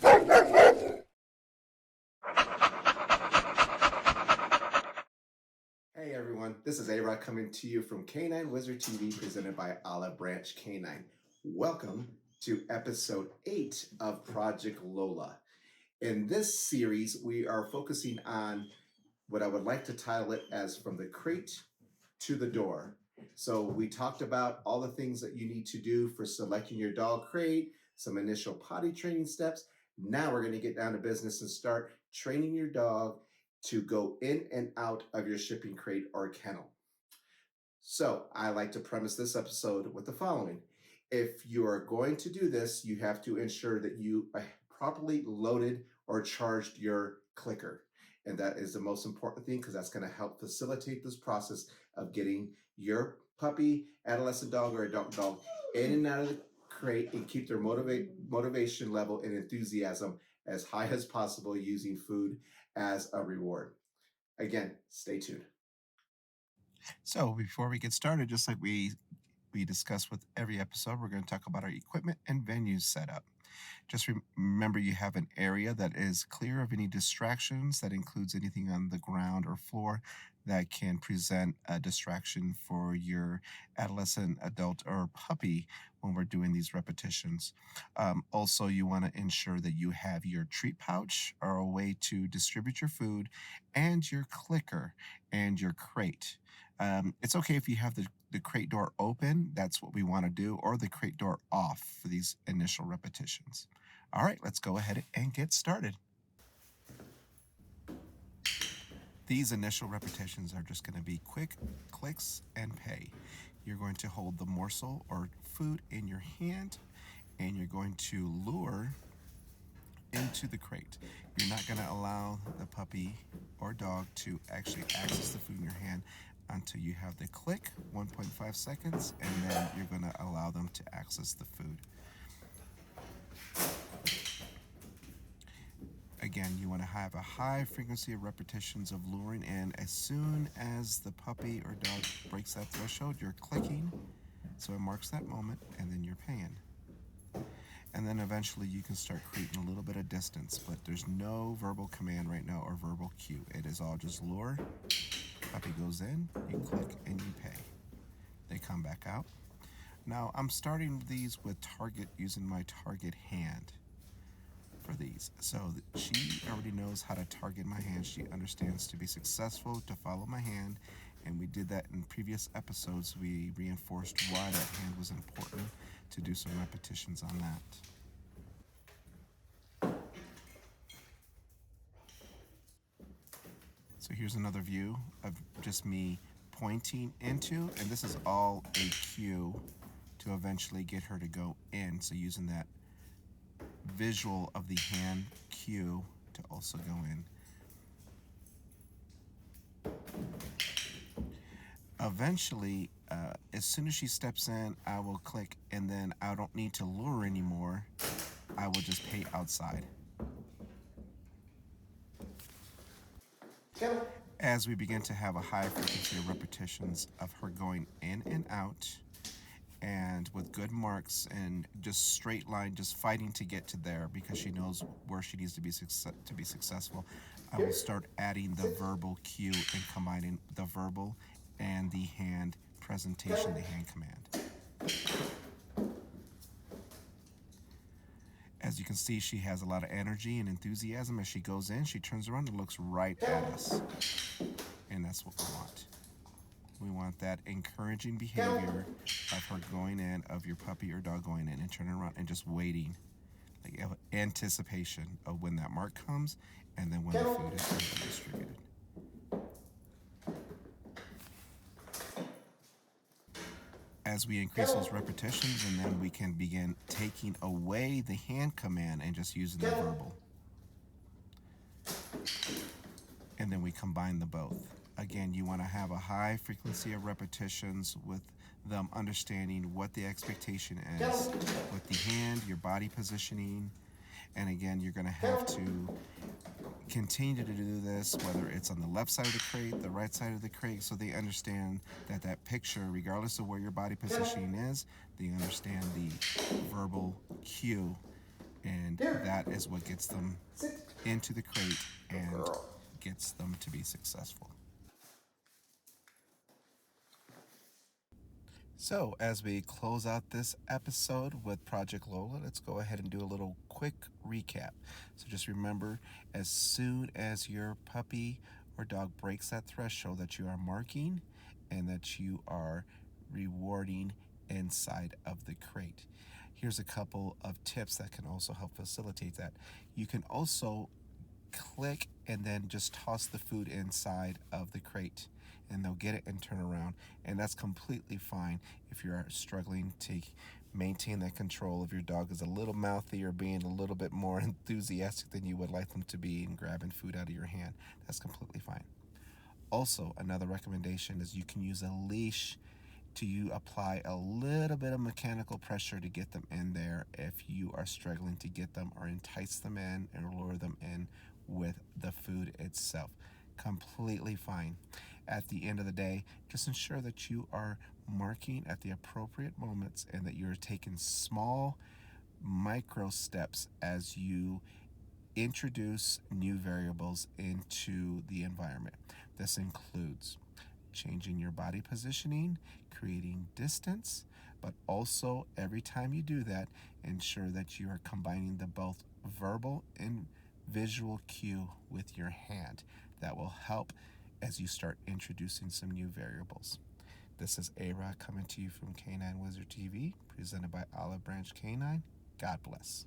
Hey everyone, this is A-Rod coming to you from Canine Wizard TV presented by Olive Branch Canine. Welcome to episode 8 of Project Lola. In this series, we are focusing on what I would like to title it as From the Crate to the Door. So we talked about all the things that you need to do for selecting your dog crate, some initial potty training steps. Now we're going to get down to business and start training your dog to go in and out of your shipping crate or kennel. So I like to premise this episode with the following. If you are going to do this, you have to ensure that you properly loaded or charged your clicker. And that is the most important thing because that's going to help facilitate this process of getting your puppy, adolescent dog, or adult dog in and out of the crate and keep their motivation level and enthusiasm as high as possible using food as a reward. Again, stay tuned. So before we get started, just like we discuss with every episode, we're going to talk about our equipment and venue setup. Just remember you have an area that is clear of any distractions. That includes anything on the ground or floor that can present a distraction for your adolescent, adult, or puppy when we're doing these repetitions. Also, you want to ensure that you have your treat pouch or a way to distribute your food and your clicker and your crate. It's okay if you have the crate door open. That's what we want to do, or the crate door off for these initial repetitions. All right, let's go ahead and get started. These initial repetitions are just going to be quick clicks and pay. You're going to hold the morsel or food in your hand, and you're going to lure into the crate. You're not going to allow the puppy or dog to actually access the food in your hand until you have the click, 1.5 seconds, and then you're going to allow them to access the food. Again, you want to have a high frequency of repetitions of luring in. As soon as the puppy or dog breaks that threshold, you're clicking, so it marks that moment, and then you're paying. And then eventually you can start creating a little bit of distance, but there's no verbal command right now or verbal cue. It is all just lure. Puppy goes in, you click, and you pay. They come back out. Now I'm starting these with target using my target hand for these. So she already knows how to target my hand. She understands to be successful to follow my hand, and we did that in previous episodes. We reinforced why that hand was important to do some repetitions on that. So here's another view of just me pointing into, and this is all a cue to eventually get her to go in. So using that visual of the hand cue to also go in. Eventually, as soon as she steps in, I will click, and then I don't need to lure anymore. I will just pay outside. As we begin to have a high frequency of repetitions of her going in and out, and with good marks and just straight line, just fighting to get to there because she knows where she needs to be successful, I will start adding the verbal cue and combining the verbal and the hand presentation, the hand command. As you can see, she has a lot of energy and enthusiasm. As she goes in, she turns around and looks right at us. And that's what we want. We want that encouraging behavior of her going in, of your puppy or dog going in and turning around and just waiting. Like anticipation of when that mark comes and then when the food is going to be distributed. As we increase those repetitions, and then we can begin taking away the hand command and just using the verbal. And then we combine the both. Again, you want to have a high frequency of repetitions with them understanding what the expectation is with the hand, your body positioning. And again, you're going to have to continue to do this, whether it's on the left side of the crate, the right side of the crate, so they understand that that picture, regardless of where your body positioning is, they understand the verbal cue And Here. that is what gets them Sit. into the crate Good and girl. gets them to be successful. So, as we close out this episode with Project Lola, let's go ahead and do a little quick recap. So, just remember, as soon as your puppy or dog breaks that threshold, that you are marking and that you are rewarding inside of the crate. Here's a couple of tips that can also help facilitate that. You can also click and then just toss the food inside of the crate, and they'll get it and turn around, and that's completely fine if you're struggling to maintain that control. If your dog is a little mouthy or being a little bit more enthusiastic than you would like them to be and grabbing food out of your hand, that's completely fine. Also, another recommendation is you can use a leash to you apply a little bit of mechanical pressure to get them in there if you are struggling to get them, or entice them in and lure them in with the food itself. Completely fine. At the end of the day, just ensure that you are marking at the appropriate moments and that you're taking small micro steps as you introduce new variables into the environment. This includes changing your body positioning, creating distance, but also every time you do that, ensure that you are combining the both verbal and visual cue with your hand. That will help as you start introducing some new variables. This is A-Rod coming to you from Canine Wizard TV, presented by Olive Branch Canine. God bless.